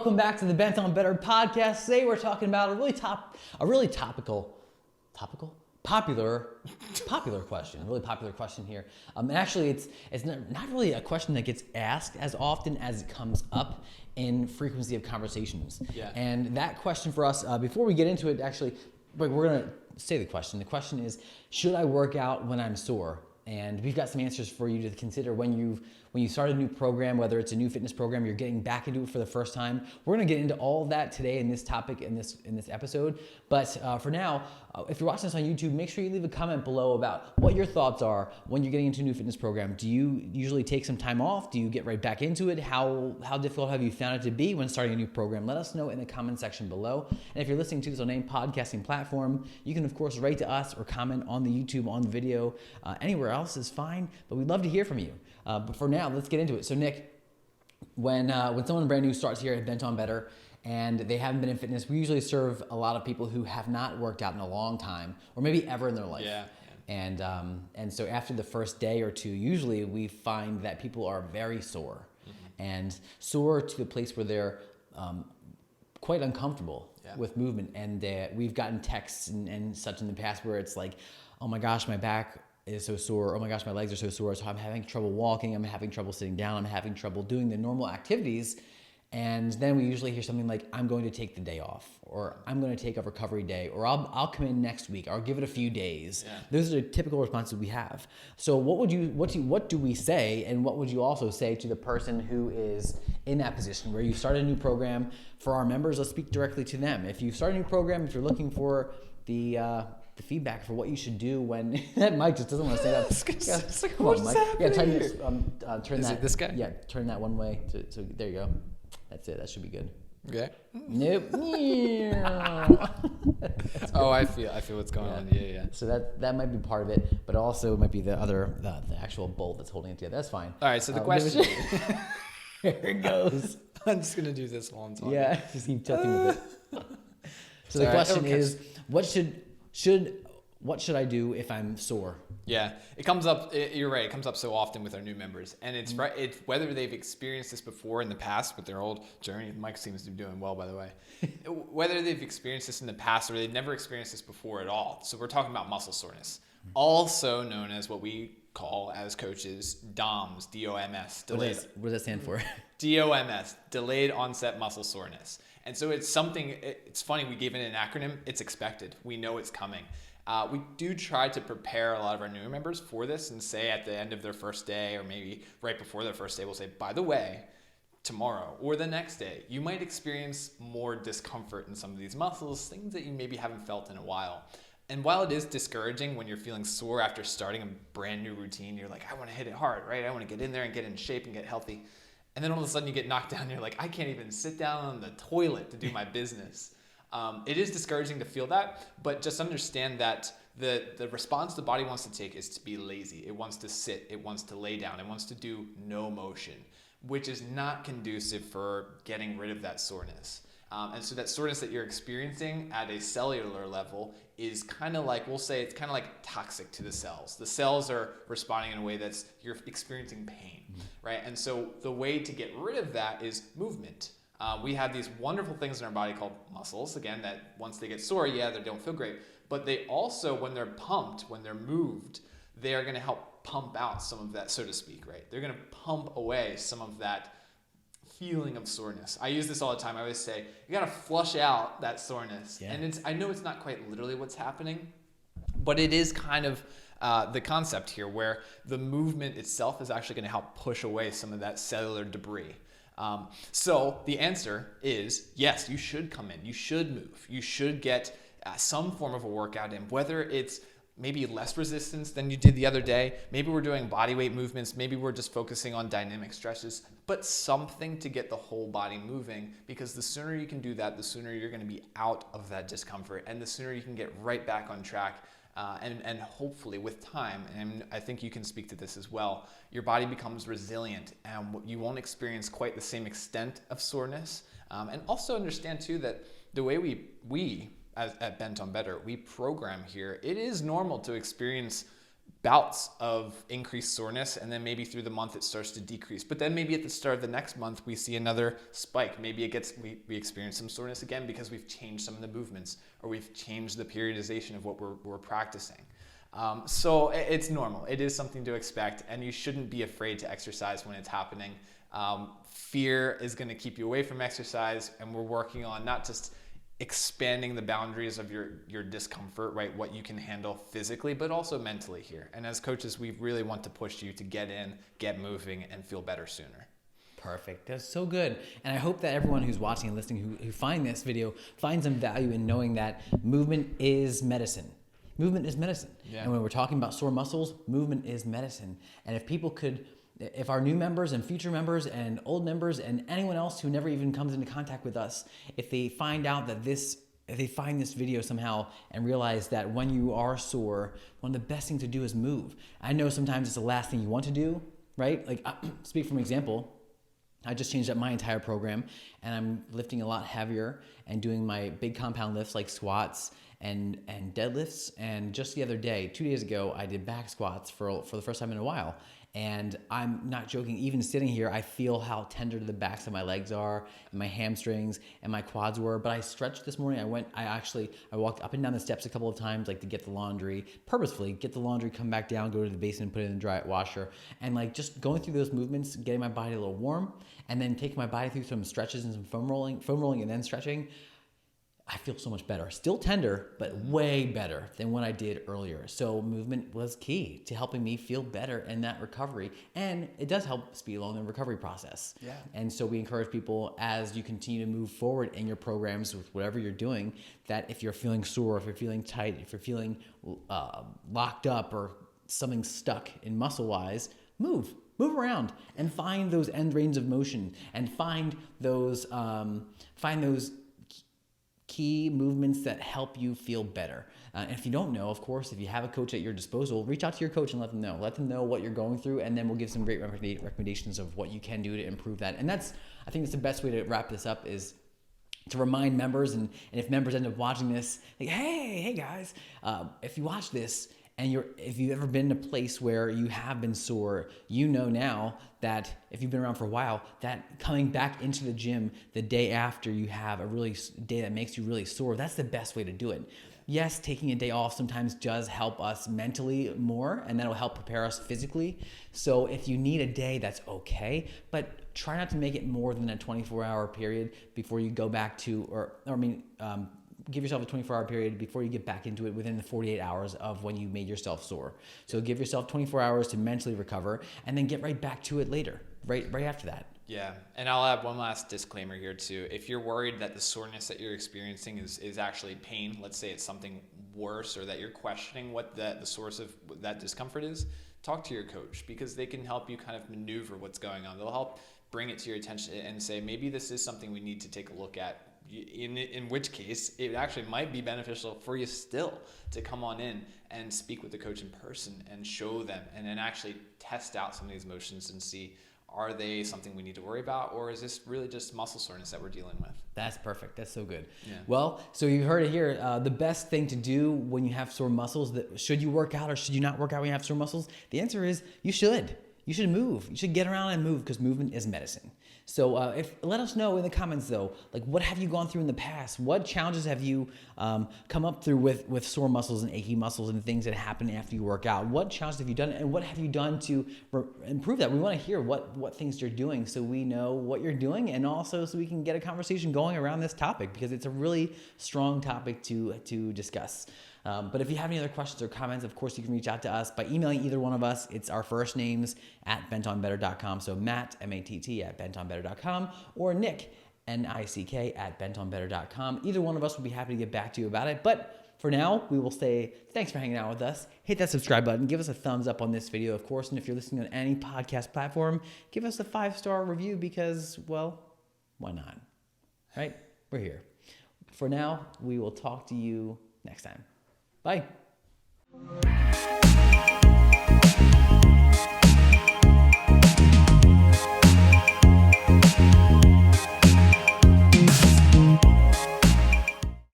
welcome back to the Bent on Better podcast. Today we're talking about a really popular question here. And actually, it's not really a question that gets asked as often as it comes up in frequency of conversations. Yeah. And that question for us, before we get into it, actually, we're gonna say the question. The question is, should I work out when I'm sore? And we've got some answers for you to consider when you start a new program, whether it's a new fitness program, you're getting back into it for the first time. We're gonna get into all of that today in this topic in this episode. But for now, if you're watching this on YouTube, make sure you leave a comment below about what your thoughts are when you're getting into a new fitness program. Do you usually take some time off? Do you get right back into it? How difficult have you found it to be when starting a new program? Let us know in the comment section below. And if you're listening to this on any podcasting platform, you can of course write to us or comment on the YouTube, on the video, anywhere else is fine, but we'd love to hear from you. But for now, let's get into it. So Nick, when someone brand new starts here at Bent on Better and they haven't been in fitness, we usually serve a lot of people who have not worked out in a long time or maybe ever in their life. Yeah. And so after the first day or two, usually we find that people are very sore and sore to the place where they're quite uncomfortable with movement. And we've gotten texts and such in the past where it's like, oh my gosh, my back is so sore. Oh my gosh, my legs are so sore. So I'm having trouble walking. I'm having trouble sitting down. I'm having trouble doing the normal activities. And then we usually hear something like, I'm going to take the day off, or I'm going to take a recovery day, or I'll come in next week. I'll give it a few days. Yeah. Those are the typical responses we have. So what do we say, and what would you also say to the person who is in that position where you start a new program? For our members, let's speak directly to them. If you start a new program, if you're looking for the feedback for what you should do when that mic just doesn't want to stay up. It's like, what is happening? Yeah, turn is that. It this guy? Yeah, turn that one way. So there you go. That's it. That should be good. Okay. Nope. Oh, I feel what's going on. Yeah. So that might be part of it, but also it might be the actual bolt that's holding it together. That's fine. All right. So the question. There it goes. I'm just gonna do this while I'm talking. Yeah, just keep touching with it. So the question is, what should I do if I'm sore? Yeah, it comes up. You're right. It comes up so often with our new members, and it's right. It's whether they've experienced this before in the past with their old journey. Mike seems to be doing well, by the way. Whether they've experienced this in the past or they've never experienced this before at all. So we're talking about muscle soreness, also known as what we call as coaches DOMS, D-O-M-S. What does that stand for? DOMS, delayed onset muscle soreness. And so it's something. It's funny. We gave it an acronym. It's expected. We know it's coming. We do try to prepare a lot of our newer members for this and say at the end of their first day or maybe right before their first day, we'll say, by the way, tomorrow or the next day, you might experience more discomfort in some of these muscles, things that you maybe haven't felt in a while. And while it is discouraging when you're feeling sore after starting a brand new routine, you're like, I want to hit it hard, right? I want to get in there and get in shape and get healthy. And then all of a sudden you get knocked down and you're like, I can't even sit down on the toilet to do my business. It is discouraging to feel that, but just understand that the response the body wants to take is to be lazy. It wants to sit, it wants to lay down, it wants to do no motion, which is not conducive for getting rid of that soreness. And so that soreness that you're experiencing at a cellular level is kind of like, we'll say it's kind of like toxic to the cells. The cells are responding in a way that's, you're experiencing pain, right? And so the way to get rid of that is movement. We have these wonderful things in our body called muscles, again, that once they get sore, they don't feel great. But they also, when they're pumped, when they're moved, they are going to help pump out some of that, so to speak, right? They're going to pump away some of that feeling of soreness. I use this all the time. I always say, you got to flush out that soreness. Yeah. And I know it's not quite literally what's happening, but it is kind of the concept here where the movement itself is actually going to help push away some of that cellular debris. So the answer is yes, you should come in, you should move, you should get some form of a workout in, whether it's maybe less resistance than you did the other day, maybe we're doing body weight movements, maybe we're just focusing on dynamic stretches, but something to get the whole body moving, because the sooner you can do that, the sooner you're going to be out of that discomfort, and the sooner you can get right back on track. And hopefully with time, and I think you can speak to this as well, your body becomes resilient and you won't experience quite the same extent of soreness. And also understand too that the way we at Bent on Better, we program here, it is normal to experience bouts of increased soreness, and then maybe through the month it starts to decrease. But then maybe at the start of the next month we see another spike. Maybe we experience some soreness again because we've changed some of the movements, or we've changed the periodization of what we're practicing. So it's normal. It is something to expect, and you shouldn't be afraid to exercise when it's happening. Fear is going to keep you away from exercise, and we're working on not just expanding the boundaries of your discomfort, right? What you can handle physically, but also mentally here. And as coaches, we really want to push you to get in, get moving, and feel better sooner. Perfect. That's so good. And I hope that everyone who's watching and listening who find this video finds some value in knowing that movement is medicine. Movement is medicine. Yeah. And when we're talking about sore muscles, movement is medicine. And if our new members and future members and old members and anyone else who never even comes into contact with us, if they find out that if they find this video somehow and realize that when you are sore, one of the best things to do is move. I know sometimes it's the last thing you want to do, right? Like, speak from example, I just changed up my entire program, and I'm lifting a lot heavier and doing my big compound lifts like squats and deadlifts. And just the other day, 2 days ago, I did back squats for the first time in a while. And I'm not joking, even sitting here, I feel how tender the backs of my legs are, and my hamstrings and my quads were. But I stretched this morning. I walked up and down the steps a couple of times, like to get the laundry, purposefully get the laundry, come back down, go to the basement, put it in the dry washer. And like just going through those movements, getting my body a little warm, and then taking my body through some stretches and some foam rolling and then stretching. I feel so much better. Still tender, but way better than what I did earlier. So movement was key to helping me feel better in that recovery. And it does help speed along the recovery process. Yeah. And so we encourage people, as you continue to move forward in your programs with whatever you're doing, that if you're feeling sore, if you're feeling tight, if you're feeling locked up or something stuck in muscle-wise, move around and find those end range of motion, and find those key movements that help you feel better. And if you don't know, of course, if you have a coach at your disposal, reach out to your coach and let them know. Let them know what you're going through, and then we'll give some great recommendations of what you can do to improve that. And I think that's the best way to wrap this up, is to remind members, and if members end up watching this, like, hey guys, if you watch this, and if you've ever been in a place where you have been sore, you know now that if you've been around for a while, that coming back into the gym the day after you have a really day that makes you really sore, that's the best way to do it. Yes, taking a day off sometimes does help us mentally more, and that'll help prepare us physically. So if you need a day, that's okay, but try not to make it more than a 24-hour period before you go back to, give yourself a 24-hour period before you get back into it within the 48 hours of when you made yourself sore. So give yourself 24 hours to mentally recover, and then get right back to it later, right after that. Yeah, and I'll add one last disclaimer here too. If you're worried that the soreness that you're experiencing is actually pain, let's say it's something worse, or that you're questioning what the source of that discomfort is, talk to your coach, because they can help you kind of maneuver what's going on. They'll help bring it to your attention and say, maybe this is something we need to take a look at. In which case, it actually might be beneficial for you still to come on in and speak with the coach in person and show them, and then actually test out some of these motions and see, are they something we need to worry about, or is this really just muscle soreness that we're dealing with? That's perfect. That's so good. Yeah. Well, so you heard it here. The best thing to do when you have sore muscles, should you work out or should you not work out when you have sore muscles? The answer is you should. You should move. You should get around and move, because movement is medicine. So let us know in the comments though, like, what have you gone through in the past? What challenges have you come up through with sore muscles and achy muscles and things that happen after you work out? What challenges have you done, and what have you done to improve that? We want to hear what things you're doing, so we know what you're doing, and also so we can get a conversation going around this topic, because it's a really strong topic to discuss. But if you have any other questions or comments, of course, you can reach out to us by emailing either one of us. It's our first names at bentonbetter.com. So Matt, M-A-T-T, at bentonbetter.com, or Nick, N-I-C-K, at bentonbetter.com. Either one of us will be happy to get back to you about it. But for now, we will say thanks for hanging out with us. Hit that subscribe button. Give us a thumbs up on this video, of course. And if you're listening on any podcast platform, give us a 5-star review, because, well, why not? Right? We're here. For now, we will talk to you next time. Bye.